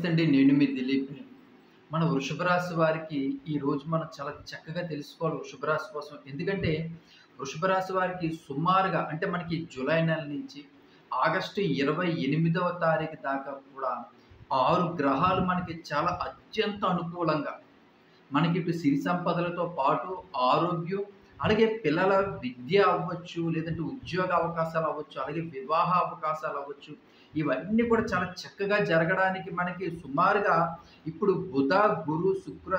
నమస్తే అండి. నేను మీ దిలీప్‌ని. మన వృషభ రాశి వారికి ఈరోజు మనం చాలా చక్కగా తెలుసుకోవాలి వృషభ రాశి కోసం. ఎందుకంటే వృషభ రాశి వారికి సుమారుగా అంటే మనకి జూలై నెల నుంచి ఆగస్టు 28వ తారీఖు దాకా కూడా 6 గ్రహాలు మనకి చాలా అత్యంత అనుకూలంగా మనకి ఇటు సిరి సంపదలతో పాటు ఆరోగ్యం, అలాగే పిల్లల విద్య అవ్వచ్చు, లేదంటే ఉద్యోగ అవకాశాలు అవ్వచ్చు, అలాగే వివాహ అవకాశాలు అవ్వచ్చు. ఇవన్నీ కూడా చాలా చక్కగా జరగడానికి మనకి సుమారుగా ఇప్పుడు బుధ, గురు, శుక్ర,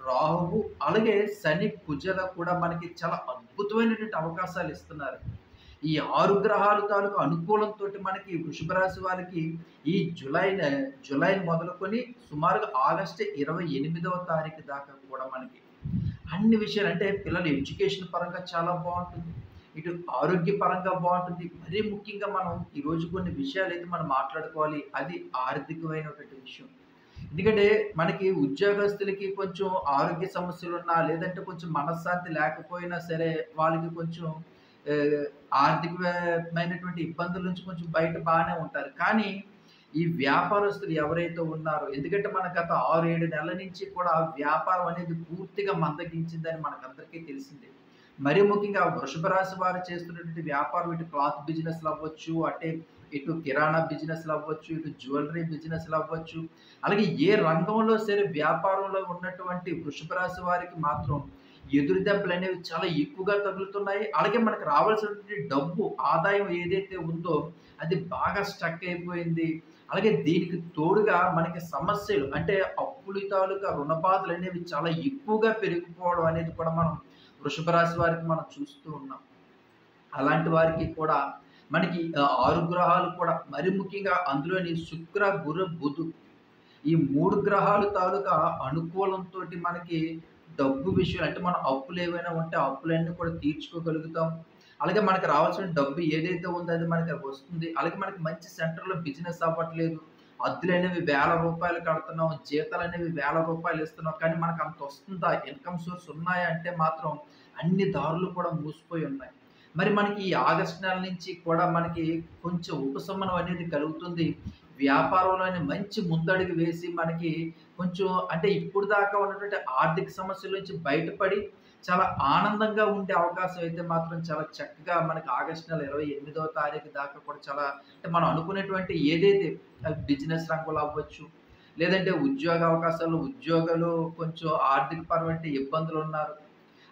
రాహువు, అలాగే శని, కుజల కూడా మనకి చాలా అద్భుతమైనటువంటి అవకాశాలు ఇస్తున్నారు. ఈ 6 గ్రహాల తాలూకు అనుకూలంతోటి మనకి వృషభ రాశి వారికి ఈ జులై మొదలుకొని సుమారుగా ఆగస్టు 28వ తారీఖు దాకా కూడా మనకి అన్ని విషయాలు అంటే పిల్లల ఎడ్యుకేషన్ పరంగా చాలా బావుంటుంది. ఇటు ఆరోగ్య పరంగా బావుంటుంది. మరీ ముఖ్యంగా మనం ఈరోజు కొన్ని విషయాలైతే మనం మాట్లాడుకోవాలి. అది ఆర్థికమైనటువంటి విషయం. ఎందుకంటే మనకి ఉద్యోగస్తులకి కొంచెం ఆరోగ్య సమస్యలున్నా, లేదంటే కొంచెం మనశ్శాంతి లేకపోయినా సరే, వాళ్ళకి కొంచెం ఆహ్, ఆర్థికమైనటువంటి ఇబ్బందుల నుంచి కొంచెం బయట బానే ఉంటారు. కానీ ఈ వ్యాపారస్తులు ఎవరైతే ఉన్నారో ఎందుకంటే మన గత 6, 7 నెలల నుంచి కూడా వ్యాపారం అనేది పూర్తిగా మందగించిందని మనకందరికీ తెలిసిందే. మరీ ముఖ్యంగా వృషభ రాశి వారు చేస్తున్నటువంటి వ్యాపారం ఇటు క్లాత్ బిజినెస్‌లు అవ్వచ్చు, ఇటు కిరాణా బిజినెస్‌లు అవ్వచ్చు, ఇటు జ్యువెల్లరీ బిజినెస్‌లు అవ్వచ్చు. అలాగే ఏ రంగంలో సరే వ్యాపారంలో ఉన్నటువంటి వృషభ రాశి వారికి మాత్రం ఎదురు దెబ్బలనేవి చాలా ఎక్కువగా తగులుతున్నాయి. అలాగే మనకు రావాల్సినటువంటి డబ్బు ఆదాయం ఏదైతే ఉందో అది బాగా స్టక్ అయిపోయింది. అలాగే దీనికి తోడుగా మనకి సమస్యలు అంటే అప్పుల తాలూకా రుణ బాధలనేవి చాలా ఎక్కువగా పెరిగిపోవడం అనేది కూడా మనం వృషభ రాశి వారికి మనం చూస్తూ ఉన్నాం. అలాంటి వారికి కూడా మనకి 6 గ్రహాలు కూడా మరి ముఖ్యంగా అందులోని శుక్ర, గురు, బుధు ఈ 3 గ్రహాలు తాలూకా అనుకూలంతోటి మనకి డబ్బు విషయం అంటే మన అప్పులేవైనా ఉంటే ఆ అప్పులన్నీ కూడా తీర్చుకోగలుగుతాం. అలాగే మనకు రావాల్సిన డబ్బు ఏదైతే ఉందో అది మనకి వస్తుంది. అలాగే మనకి మంచి సెంటర్‌లో బిజినెస్ అవ్వట్లేదు. అద్దెలనేవి వేల రూపాయలు కడుతున్నాం. జీతాలనేవి వేల రూపాయలు ఇస్తున్నాం. కానీ మనకు అంత వస్తుందా? ఇన్‌కమ్ సోర్స్ ఉన్నాయా అంటే మాత్రం అన్ని దారులు కూడా మూసిపోయి ఉన్నాయి. మరి మనకి ఈ ఆగస్టు నెల నుంచి కూడా మనకి కొంచెం ఉపశమనం అనేది కలుగుతుంది. వ్యాపారంలోని మంచి ముందడుగు వేసి మనకి కొంచెం అంటే ఇప్పుడు దాకా ఉన్నటువంటి ఆర్థిక సమస్యల నుంచి బయటపడి చాలా ఆనందంగా ఉండే అవకాశం అయితే మాత్రం చాలా చక్కగా మనకి ఆగస్టు నెల 28వ తారీఖు దాకా కూడా చాలా అంటే మనం అనుకునేటువంటి ఏదైతే బిజినెస్ రంగంలో అవ్వచ్చు, లేదంటే ఉద్యోగ అవకాశాలు ఉద్యోగాలు కొంచెం ఆర్థిక పరమైన ఇబ్బందులున్నారు.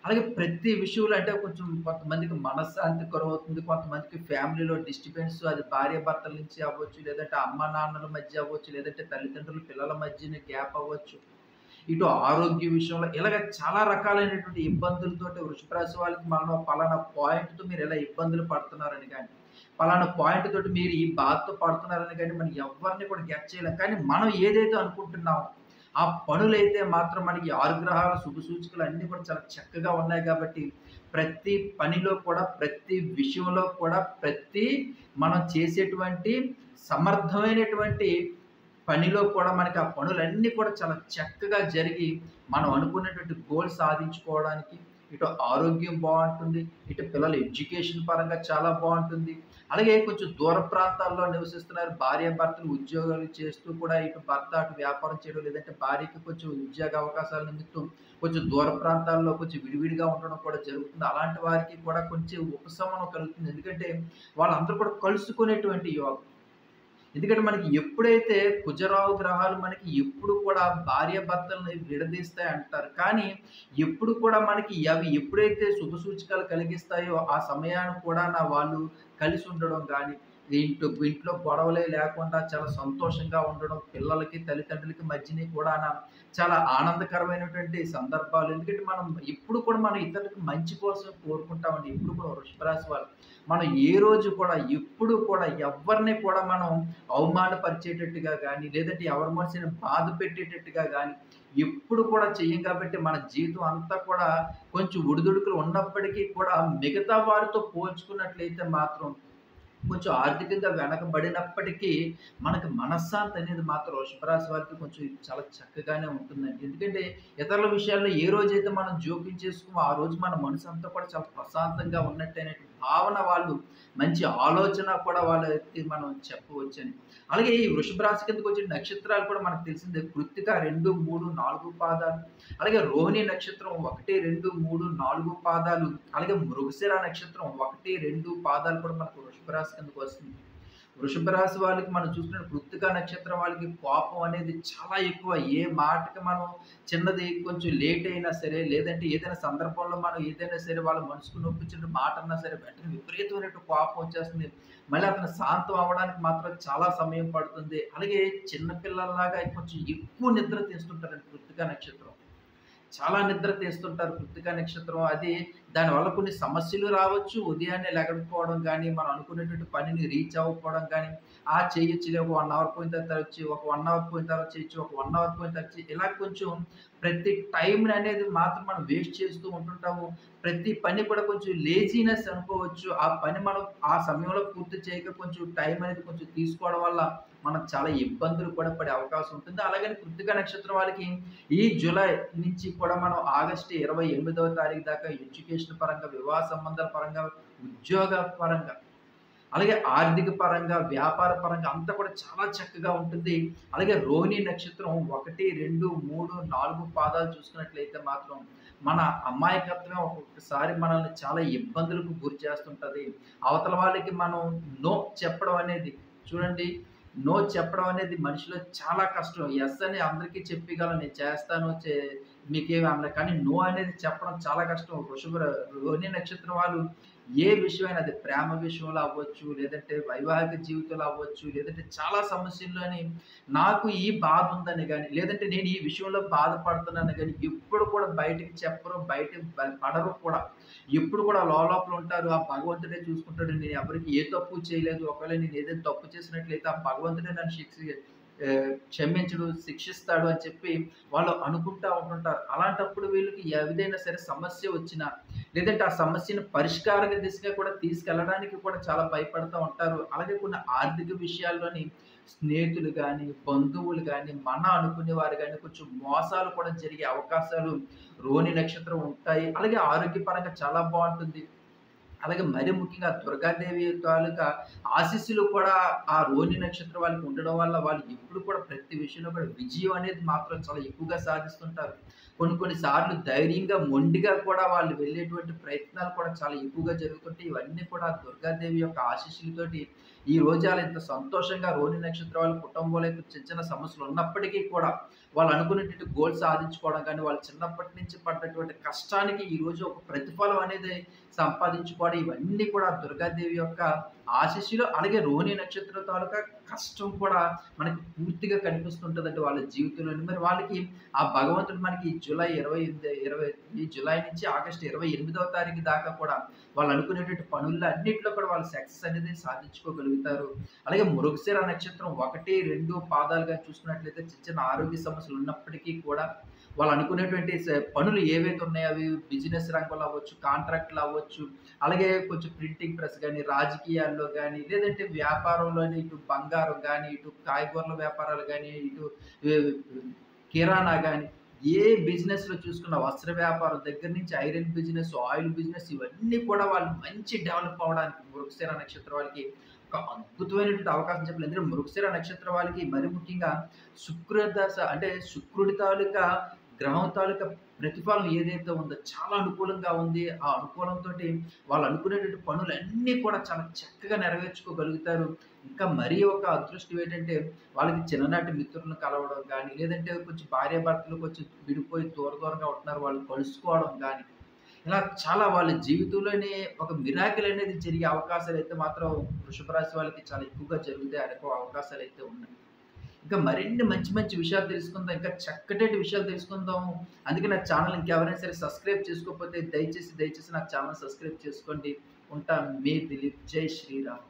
అలాగే ప్రతి విషయంలో అంటే కొంచెం కొంతమందికి మనశ్శాంతి కరువవుతుంది. కొంతమందికి ఫ్యామిలీలో డిస్టర్బెన్స్ అది భార్యాభర్తల నుంచి అవ్వచ్చు, లేదంటే అమ్మానాన్నల మధ్య అవ్వచ్చు, లేదంటే తల్లిదండ్రులు పిల్లల మధ్యన గ్యాప్ అవ్వచ్చు. ఇటు ఆరోగ్య విషయంలో ఇలాగ చాలా రకాలైనటువంటి ఇబ్బందులతోటి వృషభ రాశి వాళ్ళకి మనం పలానా పాయింట్‌తో మీరు ఇలా ఇబ్బందులు పడుతున్నారని గాని, పలానా పాయింట్ తోటి మీరు ఈ బాధతో పడుతున్నారని గాని మనం ఎవ్వరిని కూడా గెస్ చేయలేం. కానీ మనం ఏదైతే అనుకుంటున్నామో ఆ పనులైతే మాత్రం మనకి 6 గ్రహాల శుభ సూచికలు అన్నీ కూడా చాలా చక్కగా ఉన్నాయి కాబట్టి, ప్రతి పనిలో కూడా, ప్రతి విషయంలో కూడా, మనం చేసేటువంటి సమర్థమైనటువంటి పనిలో కూడా మనకి ఆ పనులన్నీ కూడా చాలా చక్కగా జరిగి, మనం అనుకున్నటువంటి గోల్ సాధించుకోవడానికి ఇటు ఆరోగ్యం బావుంటుంది. ఇటు పిల్లల ఎడ్యుకేషన్ పరంగా చాలా బావుంటుంది. అలాగే కొంచెం దూర ప్రాంతాల్లో నివసిస్తున్నారు. భార్యాభర్తలు ఉద్యోగాలు చేస్తూ కూడా ఇటు భర్త అటు వ్యాపారం చేయడం, లేదంటే భార్యకి కొంచెం ఉద్యోగ అవకాశాల నిమిత్తం కొంచెం దూర ప్రాంతాల్లో కొంచెం విడివిడిగా ఉండడం కూడా జరుగుతుంది. అలాంటి వారికి కూడా కొంచెం ఉపశమనం కలుగుతుంది. ఎందుకంటే వాళ్ళందరూ కూడా కలుసుకునేటువంటి యోగం. ఎందుకంటే మనకి ఎప్పుడైతే కుజరాహు గ్రహాలు మనకి ఎప్పుడు కూడా భార్యాభర్తలని విడదీస్తాయి అంటారు. కానీ ఎప్పుడు కూడా మనకి అవి ఎప్పుడైతే శుభ సూచికలు కలిగిస్తాయో ఆ సమయానికి కూడా వాళ్ళు కలిసి ఉండడం గానీ, ఇంట్లో గొడవలే లేకుండా చాలా సంతోషంగా ఉండడం, పిల్లలకి, తల్లిదండ్రులకి మధ్యని కూడాన చాలా ఆనందకరమైనటువంటి సందర్భాలు. ఎందుకంటే మనం ఇతరులకు మంచి కోసం కోరుకుంటామండి. ఎప్పుడు కూడా వృషభ రాశి వాళ్ళు. మనం ఏ రోజు కూడా ఎప్పుడు కూడా ఎవ్వరిని కూడా మనం అవమానపరిచేటట్టుగా గానీ, లేదంటే ఎవరి మనసుని బాధ పెట్టేటట్టుగా గానీ, ఎప్పుడు కూడా చెయ్యం కాబట్టి మన జీవితం అంతా కూడా కొంచెం ఒడిదుడుకులు ఉన్నప్పటికీ కూడా మిగతా వారితో పోల్చుకున్నట్లయితే మాత్రం కొంచెం ఆర్థికంగా వెనకబడినప్పటికీ మనకు మనశ్శాంతి అనేది మాత్రం వృషభ రాశి వారికి కొంచెం చాలా చక్కగానే ఉంటుందండి. ఎందుకంటే ఇతరుల విషయాల్లో ఏ రోజైతే మనం జోక్యం చేసుకోమో ఆ రోజు మన మనసంతా కూడా చాలా ప్రశాంతంగా ఉన్నట్టయినటువంటి భావన వాళ్ళు, మంచి ఆలోచన కూడా వాళ్ళకి మనం చెప్పవచ్చని. అలాగే ఈ వృషభ రాశి కిందకొచ్చే నక్షత్రాలు కూడా మనకు తెలిసిందే. కృత్తిక 2, 3, 4 పాదాలు. అలాగే రోహిణి నక్షత్రం 1, 2, 3, 4 పాదాలు. అలాగే మృగశిర నక్షత్రం 1, 2 పాదాలు కూడా మనకు వృషభ రాశి కిందకొస్తుంది. వృషభ రాశి వాళ్ళకి మనం చూసుకున్న కృత్తిక నక్షత్రం వాళ్ళకి కోపం అనేది చాలా ఎక్కువ. ఏ మాటకి మనం చిన్నది కొంచెం లేట్ అయినా సరే, లేదంటే ఏదైనా సందర్భంలో మనం ఏదైనా సరే వాళ్ళ మనసుకు నొప్పించిన మాట అన్నా సరే వెంటనే విపరీతమైనటువంటి కోపం వచ్చేస్తుంది. మళ్ళీ అతను శాంతం అవ్వడానికి మాత్రం చాలా సమయం పడుతుంది. అలాగే చిన్న పిల్లల్లాగా కొంచెం ఎక్కువ నిద్ర తీస్తుంటారండి కృత్తిక నక్షత్రం. చాలా నిద్ర తీస్తుంటారు కృత్తిక నక్షత్రం. అది దానివల్ల కొన్ని సమస్యలు రావచ్చు. ఉదయాన్నే లెగకపోవడం గానీ, మనం అనుకున్నటువంటి పనిని రీచ్ అవ్వకపోవడం గానీ, చేయొచ్చులే ఒక 1 అవర్ పోయిన తర్వాత చేయొచ్చు, ఒక 1 అవర్ పోయిన తర్వాత చేయొచ్చు, ఒక 1 అవర్ పోయిన తర్వాత ఇలా కొంచెం ప్రతి టైంని అనేది మాత్రం మనం వేస్ట్ చేస్తూ ఉంటుంటాము. ప్రతి పని కూడా కొంచెం లేజీనెస్ అనుకోవచ్చు. ఆ పని మనం ఆ సమయంలో పూర్తి చేయక కొంచెం టైం అనేది కొంచెం తీసుకోవడం వల్ల మనం చాలా ఇబ్బందులు కూడా పడే అవకాశం ఉంటుంది. అలాగని కృత్తిక నక్షత్రం వాళ్ళకి ఈ జూలై నుంచి కూడా మనం ఆగస్టు 28వ తారీఖు దాకా ఎడ్యుకేషన్ పరంగా, వివాహ సంబంధాల పరంగా, ఉద్యోగ పరంగా, అలాగే ఆర్థిక పరంగా, వ్యాపార పరంగా అంతా కూడా చాలా చక్కగా ఉంటుంది. అలాగే రోహిణి నక్షత్రం 1, 2, 3, 4 పాదాలు చూసుకున్నట్లయితే మాత్రం మన అమాయకత్వమే ఒక్కొక్కసారి మనల్ని చాలా ఇబ్బందులకు గురి చేస్తుంటది. అవతల వాళ్ళకి మనం నో చెప్పడం అనేది చూడండి. నో చెప్పడం అనేది మనిషిలో చాలా కష్టం. యెస్ అని అందరికీ చెప్పగలను. నేను చేస్తాను మీకేమి అనలేదు. కానీ నో అనేది చెప్పడం చాలా కష్టం. రోహిణి నక్షత్రం వాళ్ళు ఏ విషయమైనా అది ప్రేమ విషయంలో అవ్వచ్చు, లేదంటే వైవాహిక జీవితంలో అవ్వచ్చు, లేదంటే చాలా సమస్యల్లోని నాకు ఈ బాధ ఉందని గాని, లేదంటే నేను ఈ విషయంలో బాధపడుతున్నాను గాని ఎప్పుడు కూడా బయటికి చెప్పరు. బయట పడరు కూడా. ఎప్పుడు కూడా లోలోపల ఉంటారు. ఆ భగవంతుడే చూసుకుంటాడు. నేను ఎవరికీ ఏ తప్పు చేయలేదు. ఒకవేళ నేను ఏదైనా తప్పు చేసినట్లయితే ఆ భగవంతుడే నన్ను క్షమించడు, శిక్షిస్తాడు అని చెప్పి వాళ్ళు అనుకుంటా ఉంటుంటారు. అలాంటప్పుడు వీళ్ళకి ఏదైనా సరే సమస్య వచ్చినా, లేదంటే ఆ సమస్యను పరిష్కార దిశగా కూడా తీసుకెళ్ళడానికి కూడా చాలా భయపడుతూ ఉంటారు. అలాగే కొన్ని ఆర్థిక విషయాల్లోని స్నేహితులు గానీ, బంధువులు గానీ, మన అనుకునేవారు గానీ కొంచెం మోసాలు కూడా జరిగే అవకాశాలు రోహిణి నక్షత్రం ఉంటాయి. అలాగే ఆరోగ్యపరంగా చాలా బావుంటుంది. అలాగే మరి ముఖ్యంగా దుర్గాదేవి తాలూకా ఆశీస్సులు కూడా ఆ రోహిణి నక్షత్రం వాళ్ళకి ఉండడం వల్ల వాళ్ళు ఎప్పుడు కూడా ప్రతి విషయంలో కూడా విజయం అనేది మాత్రం చాలా ఎక్కువగా సాధిస్తుంటారు. కొన్ని సార్లు ధైర్యంగా, మొండిగా కూడా వాళ్ళు వెళ్ళేటువంటి ప్రయత్నాలు కూడా చాలా ఎక్కువగా జరుగుతుంటాయి. ఇవన్నీ కూడా ఆ దుర్గాదేవి యొక్క ఆశీస్సులతోటి ఈ రోజు ఆళ్ళు ఇంత సంతోషంగా రోహిణి నక్షత్రం వాళ్ళ కుటుంబంలో అయితే చిన్న చిన్న సమస్యలు ఉన్నప్పటికీ కూడా వాళ్ళు అనుకున్నటువంటి గోల్ సాధించుకోవడం కానీ, వాళ్ళు చిన్నప్పటి నుంచి పడ్డటువంటి కష్టానికి ఈరోజు ఒక ప్రతిఫలం అనేది సంపాదించుకోవడం ఇవన్నీ కూడా దుర్గాదేవి యొక్క ఆశీస్సులు. అలాగే రోహిణి నక్షత్రం తాలూకా కష్టం కూడా మనకి పూర్తిగా కనిపిస్తుంటదండి వాళ్ళ జీవితంలోని. మరి వాళ్ళకి ఆ భగవంతుడు మనకి ఈ జులై నుంచి ఆగస్టు 28వ తారీఖు దాకా కూడా వాళ్ళు అనుకునేటువంటి పనుల్లో అన్నిట్లో కూడా వాళ్ళు సక్సెస్ అనేది సాధించుకోగలుగుతారు. అలాగే మృగశిర నక్షత్రం 1, 2 పాదాలుగా చూసుకున్నట్లయితే చిన్న చిన్న ఆరోగ్య సమస్యలు ఉన్నప్పటికీ కూడా వాళ్ళు అనుకునేటువంటి పనులు ఏవైతే ఉన్నాయో అవి బిజినెస్ రంగంలో అవ్వచ్చు, కాంట్రాక్ట్‌లు అవ్వచ్చు, అలాగే కొంచెం ప్రింటింగ్ ప్రెస్ గాని, రాజకీయాల్లో గాని, లేదంటే వ్యాపారంలోని ఇటు బంగారం గాని, ఇటు కాయగూరల వ్యాపారాలు గాని, ఇటు ఆహ్, కిరాణా గాని, ఏ బిజినెస్‌లో చూసుకున్న వస్త్ర వ్యాపారం దగ్గర నుంచి ఐరన్ బిజినెస్, ఆయిల్ బిజినెస్ ఇవన్నీ కూడా వాళ్ళు మంచి డెవలప్ అవ్వడానికి మృగశిర నక్షత్రం వాళ్ళకి ఒక అద్భుతమైనటువంటి అవకాశం చెప్పాలి. ఎందుకంటే మృగశిర నక్షత్రం వాళ్ళకి మరి ముఖ్యంగా శుక్రదశ అంటే శుక్రుడి తాలూకా గ్రహం తాలూకా ప్రతిఫలం ఏదైతే ఉందో చాలా అనుకూలంగా ఉంది. ఆ అనుకూలంతోటి వాళ్ళు అనుకునేటువంటి పనులన్నీ కూడా చాలా చక్కగా నెరవేర్చుకోగలుగుతారు. ఇంకా మరీ ఒక అదృష్టం ఏంటంటే వాళ్ళకి చిన్ననాటి మిత్రులను కలవడం గానీ, లేదంటే కొంచెం భార్యాభర్తలు కొంచెం విడిపోయి దూరంగా ఉంటున్నారు. వాళ్ళు కలుసుకోవడం గానీ, ఇలా చాలా వాళ్ళ జీవితంలోనే ఒక మిరాకిల్ అనేది జరిగే అవకాశాలైతే మాత్రం వృషభ రాశి వాళ్ళకి చాలా ఎక్కువగా జరుగుతాయి అనే అవకాశాలైతే ఉన్నాయి. ఇంకా మరిన్ని మంచి మంచి విషయాలు తెలుసుకుందాం. ఇంకా చక్కటి విషయాలు తెలుసుకుందాం. అందుకే నా ఛానల్ ఇంకెవరైనా సరే సబ్స్క్రైబ్ చేసుకోకపోతే దయచేసి నా ఛానల్ సబ్స్క్రైబ్ చేసుకోండి. ఉంటాను. మీ దిలీప్. జై శ్రీరామ్.